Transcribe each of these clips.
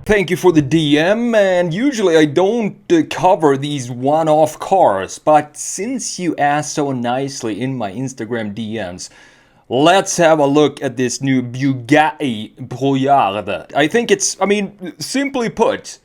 Thank you for the DM, and usually I don't cover these one-off cars, but since you asked so nicely in my Instagram DMs, let's have a look at this new Bugatti Brouillard. I think simply put,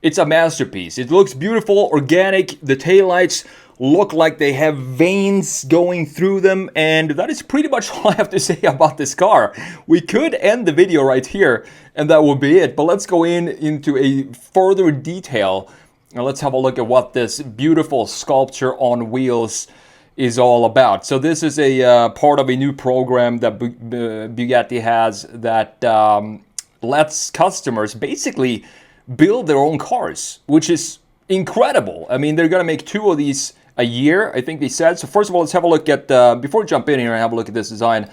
it's a masterpiece. It looks beautiful, organic, the taillights look like they have veins going through them, and that is pretty much all I have to say about this car. We could end the video right here, and that would be it, but let's go into a further detail, and let's have a look at what this beautiful sculpture on wheels is all about. So this is a part of a new program that Bugatti has that lets customers basically build their own cars, which is incredible. I mean, they're gonna make 2 of these a year, I think they said. So first of all, let's have a look at, before we jump in here and have a look at this design,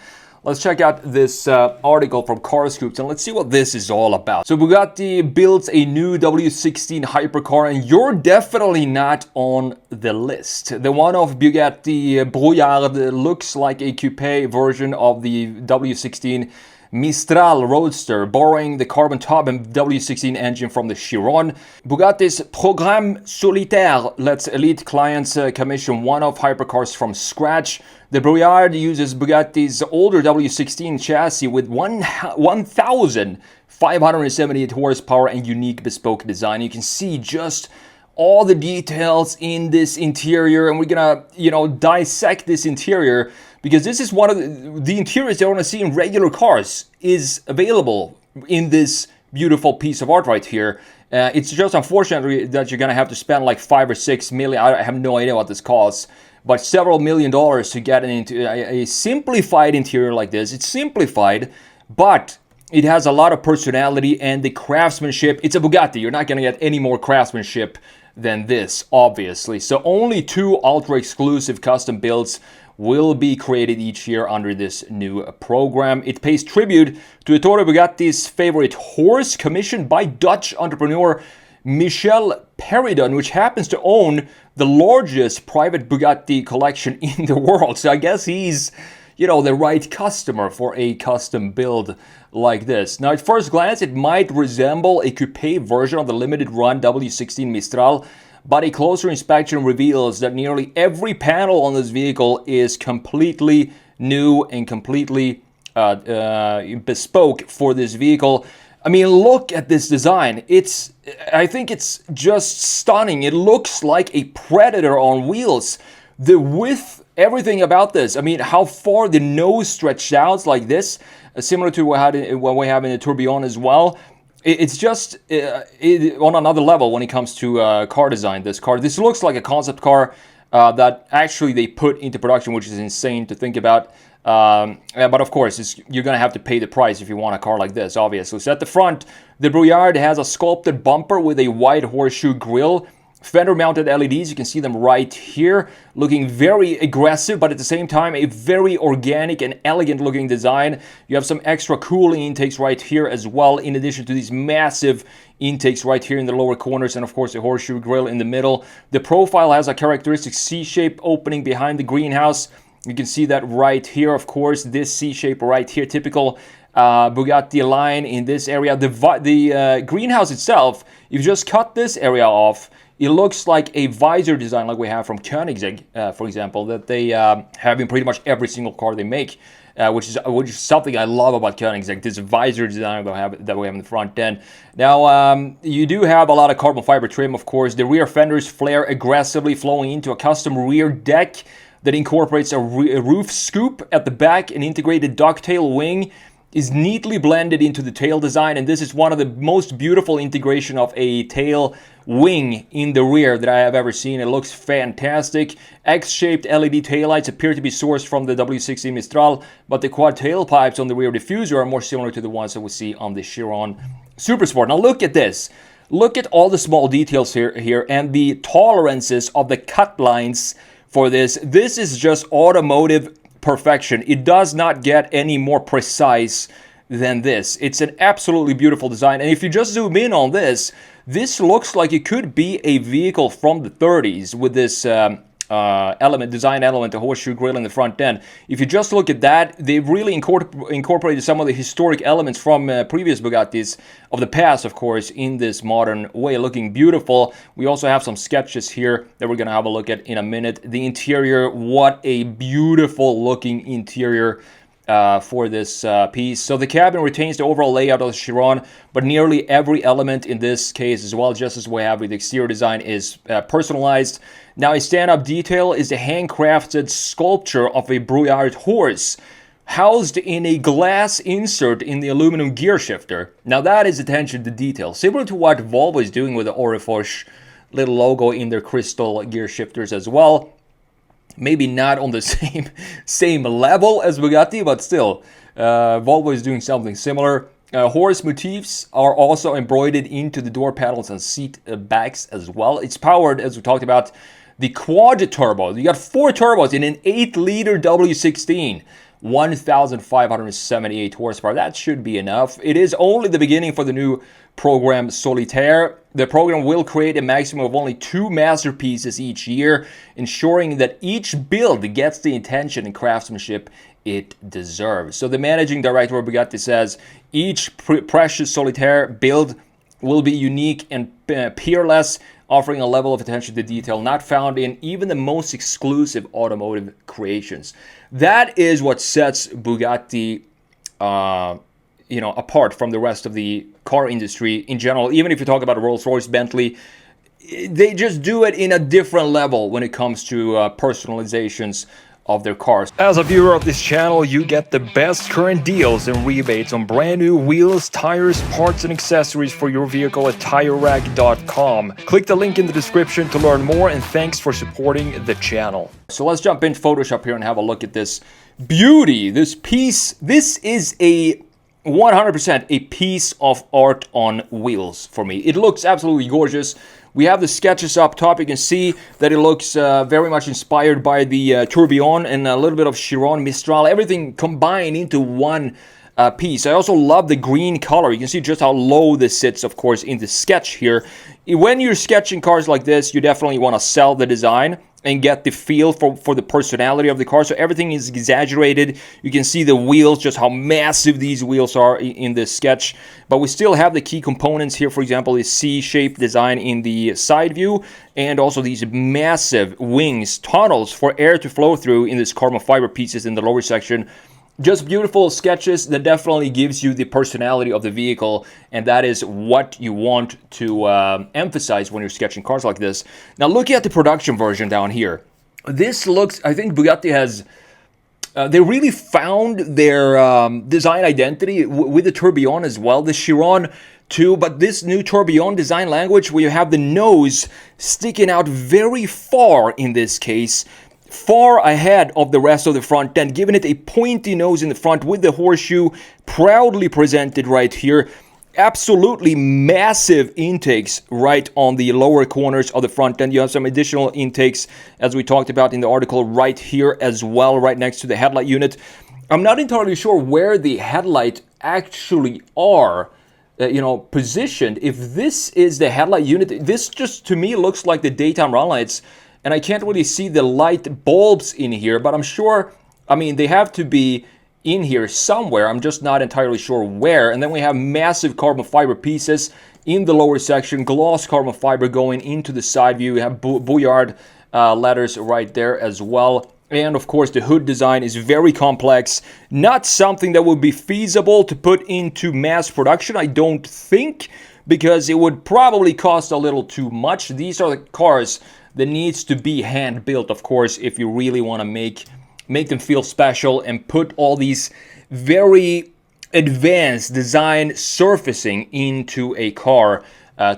let's check out this article from Car Scoops and let's see what this is all about. So Bugatti builds a new W16 hypercar, and you're definitely not on the list. The one-off Bugatti Brouillard looks like a coupe version of the W16 Mistral Roadster, borrowing the carbon top and W16 engine from the Chiron. Bugatti's Programme Solitaire lets elite clients commission one-off hypercars from scratch. The Brouillard uses Bugatti's older W16 chassis with 1,578 horsepower and unique bespoke design. You can see just all the details in this interior, and we're gonna, dissect this interior, because this is one of the interiors that I want to see in regular cars is available in this beautiful piece of art right here. It's just unfortunately that you're going to have to spend like $5 or $6 million. I have no idea what this costs, but several $1,000,000 to get into a simplified interior like this. It's simplified, but it has a lot of personality and the craftsmanship. It's a Bugatti. You're not going to get any more craftsmanship than this, obviously. So only 2 ultra exclusive custom builds will be created each year under this new program. It pays tribute to Ettore Bugatti's favorite horse, commissioned by Dutch entrepreneur Michel Peridon, which happens to own the largest private Bugatti collection in the world. So I guess he's, the right customer for a custom build like this. Now, at first glance, it might resemble a coupe version of the limited run W16 Mistral, but a closer inspection reveals that nearly every panel on this vehicle is completely new and completely bespoke for this vehicle. I mean, look at this design. I think it's just stunning. It looks like a Predator on wheels. The width, everything about this. I mean, how far the nose stretched out like this, similar to what we have in the Tourbillon as well. It's just on another level when it comes to car design. This looks like a concept car that actually they put into production, which is insane to think about. But of course, you're going to have to pay the price if you want a car like this, obviously. So at the front, the Brouillard has a sculpted bumper with a wide horseshoe grille. Fender-mounted LEDs, you can see them right here, looking very aggressive, but at the same time, a very organic and elegant-looking design. You have some extra cooling intakes right here as well, in addition to these massive intakes right here in the lower corners, and of course, the horseshoe grille in the middle. The profile has a characteristic C-shape opening behind the greenhouse. You can see that right here, of course, this C-shape right here, typical Bugatti line in this area. The greenhouse itself, if you just cut this area off, it looks like a visor design like we have from Koenigsegg, for example, that they have in pretty much every single car they make, which is something I love about Koenigsegg, this visor design that we have in the front end. Now, you do have a lot of carbon fiber trim, of course. The rear fenders flare aggressively, flowing into a custom rear deck that incorporates a roof scoop at the back. An integrated ducktail wing is neatly blended into the tail design, and this is one of the most beautiful integration of a tail wing in the rear that I have ever seen. It looks fantastic. X-shaped LED taillights appear to be sourced from the W16 Mistral, but the quad tailpipes on the rear diffuser are more similar to the ones that we see on the Chiron Supersport. Now look at this. Look at all the small details here and the tolerances of the cut lines for this. This is just automotive perfection. It does not get any more precise than this. It's an absolutely beautiful design, and if you just zoom in on this, this looks like it could be a vehicle from the 30s with this design element, the horseshoe grill in the front end. If you just look at that, they've really incorporated some of the historic elements from previous Bugattis of the past, of course, in this modern way, looking beautiful. We also have some sketches here that we're going to have a look at in a minute. The interior, what a beautiful looking interior for this piece. So the cabin retains the overall layout of the Chiron, but nearly every element in this case as well, just as we have with the exterior design, is personalized. Now, a stand-up detail is the handcrafted sculpture of a Brouillard horse housed in a glass insert in the aluminum gear shifter. Now that is attention to detail, similar to what Volvo is doing with the Orifroche little logo in their crystal gear shifters as well. Maybe not on the same level as Bugatti, but still, Volvo is doing something similar. Horse motifs are also embroidered into the door panels and seat backs as well. It's powered, as we talked about, the quad turbo. You got 4 turbos in an 8-liter W16. 1,578 horsepower. That should be enough. It is only the beginning for the new program Solitaire. The program will create a maximum of only 2 masterpieces each year, ensuring that each build gets the attention and craftsmanship it deserves. So the managing director of Bugatti says each precious Solitaire build will be unique and peerless, offering a level of attention to detail not found in even the most exclusive automotive creations. That is what sets Bugatti, apart from the rest of the car industry in general. Even if you talk about Rolls-Royce, Bentley, they just do it in a different level when it comes to personalizations of their cars. As a viewer of this channel, you get the best current deals and rebates on brand new wheels, tires, parts, and accessories for your vehicle at TireRack.com. Click the link in the description to learn more, and thanks for supporting the channel. So let's jump into Photoshop here and have a look at this beauty, this piece. This is a 100% a piece of art on wheels for me. It looks absolutely gorgeous. We have the sketches up top. You can see that it looks very much inspired by the Tourbillon and a little bit of Chiron, Mistral, everything combined into one piece. I also love the green color. You can see just how low this sits, of course, in the sketch here. When you're sketching cars like this, you definitely want to sell the design and get the feel for the personality of the car. So everything is exaggerated. You can see the wheels, just how massive these wheels are in this sketch. But we still have the key components here. For example, the C-shaped design in the side view, and also these massive wings, tunnels for air to flow through in this carbon fiber pieces in the lower section. Just beautiful sketches that definitely gives you the personality of the vehicle, and that is what you want to emphasize when you're sketching cars like this. Now, looking at the production version down here, this looks, I think Bugatti has, they really found their design identity with the Tourbillon as well, the Chiron too, but this new Tourbillon design language where you have the nose sticking out very far in this case, far ahead of the rest of the front end, giving it a pointy nose in the front with the horseshoe proudly presented right here. Absolutely massive intakes right on the lower corners of the front end. You have some additional intakes, as we talked about in the article, right here as well, right next to the headlight unit. I'm not entirely sure where the headlight actually are positioned. If this is the headlight unit, this just to me looks like the daytime run lights. And I can't really see the light bulbs in here, but I'm sure, they have to be in here somewhere. I'm just not entirely sure where. And then we have massive carbon fiber pieces in the lower section, gloss carbon fiber going into the side view. We have Brouillard letters right there as well. And of course, the hood design is very complex. Not something that would be feasible to put into mass production, I don't think, because it would probably cost a little too much. These are the cars that needs to be hand built, of course, if you really want to make them feel special and put all these very advanced design surfacing into a car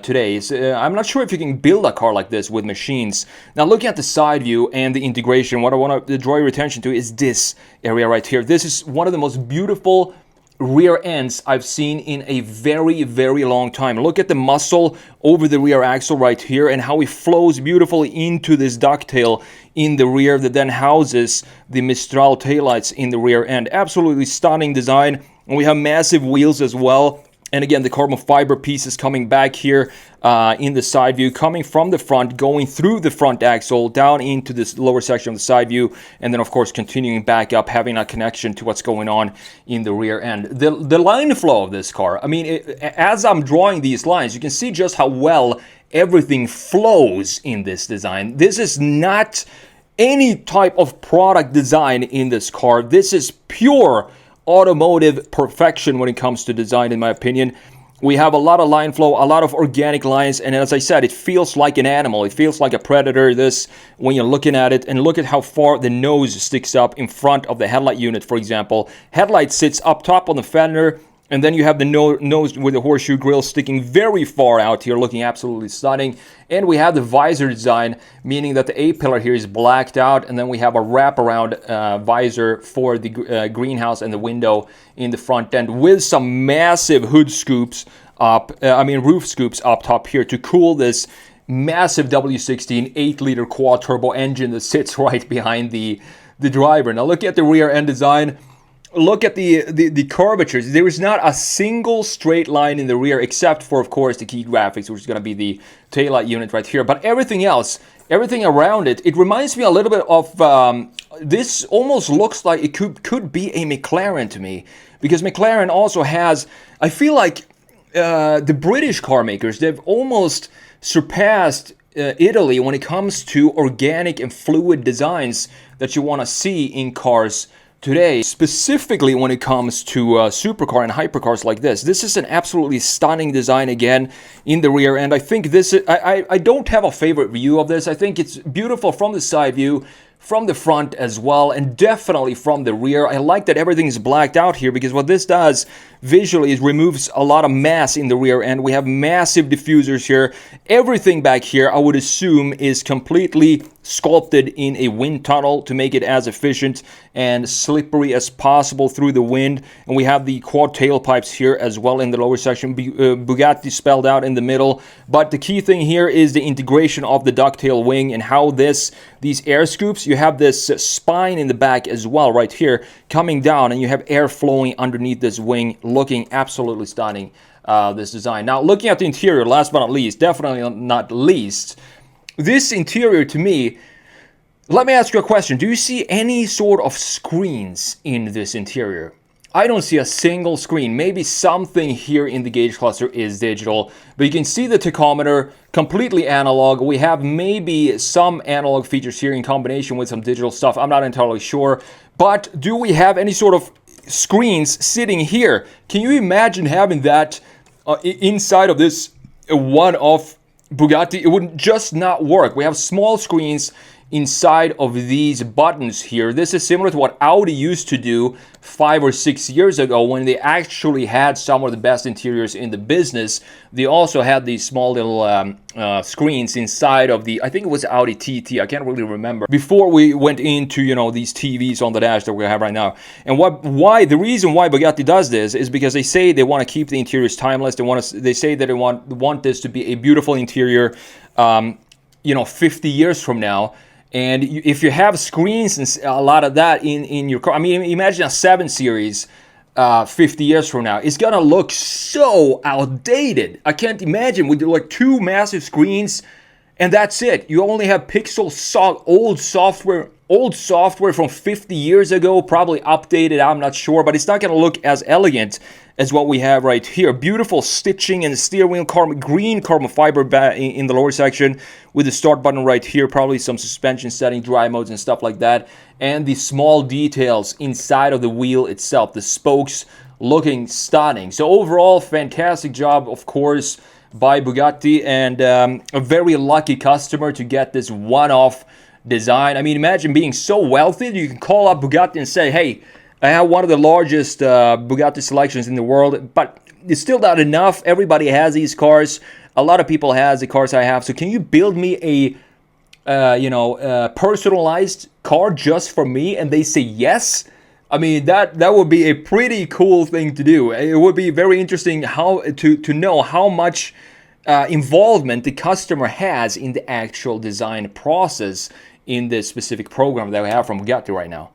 today. So, I'm not sure if you can build a car like this with machines. Now, looking at the side view and the integration, what I want to draw your attention to is this area right here. This is one of the most beautiful rear ends I've seen in a very, very long time. Look at the muscle over the rear axle right here and how it flows beautifully into this ducktail in the rear that then houses the Mistral taillights in the rear end. Absolutely stunning design. And we have massive wheels as well. And again, the carbon fiber pieces coming back here in the side view, coming from the front, going through the front axle, down into this lower section of the side view, and then of course continuing back up, having a connection to what's going on in the rear end. The line flow of this car, I mean, as I'm drawing these lines, you can see just how well everything flows in this design. This is not any type of product design in this car. This is pure automotive perfection when it comes to design, in my opinion. We have a lot of line flow, a lot of organic lines, and as I said, it feels like an animal. It feels like a predator, this, when you're looking at it. And look at how far the nose sticks up in front of the headlight unit, for example. Headlight sits up top on the fender, and then you have the nose with the horseshoe grill sticking very far out here, looking absolutely stunning. And we have the visor design, meaning that the A-pillar here is blacked out, and then we have a wraparound visor for the greenhouse and the window in the front end, with some massive hood scoops up, roof scoops up top here to cool this massive W16 8-liter quad-turbo engine that sits right behind the driver. Now look at the rear end design. Look at the curvatures. There is not a single straight line in the rear, except for, of course, the key graphics, which is going to be the taillight unit right here. But everything else, everything around it, it reminds me a little bit of, this almost looks like it could be a McLaren to me. Because McLaren also has, I feel like the British car makers, they've almost surpassed Italy when it comes to organic and fluid designs that you want to see in cars today, specifically when it comes to supercar and hypercars like this. This is an absolutely stunning design again in the rear end. I think this, I don't have a favorite view of this. I think it's beautiful from the side view, from the front as well, and definitely from the rear. I like that everything is blacked out here, because what this does visually is removes a lot of mass in the rear end. We have massive diffusers here. Everything back here, I would assume, is completely sculpted in a wind tunnel to make it as efficient and slippery as possible through the wind. And we have the quad tailpipes here as well in the lower section, Bugatti spelled out in the middle. But the key thing here is the integration of the ducktail wing and how these air scoops, you have this spine in the back as well right here coming down, and you have air flowing underneath this wing, looking absolutely stunning, this design. Now looking at the interior, last but not least, definitely not least, this interior to me, let me ask you a question. Do you see any sort of screens in this interior? I don't see a single screen. Maybe something here in the gauge cluster is digital, but you can see the tachometer completely analog. We have maybe some analog features here in combination with some digital stuff. I'm not entirely sure, but do we have any sort of screens sitting here? Can you imagine having that inside of this one-off Bugatti? It would just not work. We have small screens inside of these buttons here. This is similar to what Audi used to do 5 or 6 years ago when they actually had some of the best interiors in the business. They also had these small little screens inside of the, I think it was Audi TT, I can't really remember, before we went into, you know, these TVs on the dash that we have right now. And the reason why Bugatti does this is because they say they want to keep the interiors timeless. They say that they want this to be a beautiful interior, 50 years from now. And if you have screens and a lot of that in your car, I mean, imagine a 7 Series 50 years from now. It's going to look so outdated. I can't imagine with like 2 massive screens and that's it. You only have old software from 50 years ago, probably updated, I'm not sure, but it's not going to look as elegant as what we have right here. Beautiful stitching and steering wheel, green carbon fiber in the lower section with the start button right here, probably some suspension setting, dry modes and stuff like that. And the small details inside of the wheel itself, the spokes looking stunning. So overall, fantastic job, of course, by Bugatti, and a very lucky customer to get this one-off design. I mean, imagine being so wealthy that you can call up Bugatti and say, hey, I have one of the largest Bugatti selections in the world, but it's still not enough. Everybody has these cars. A lot of people has the cars I have. So can you build me a personalized car just for me? And they say yes. I mean, that would be a pretty cool thing to do. It would be very interesting how to know how much involvement the customer has in the actual design process in this specific program that we have from Bugatti right now.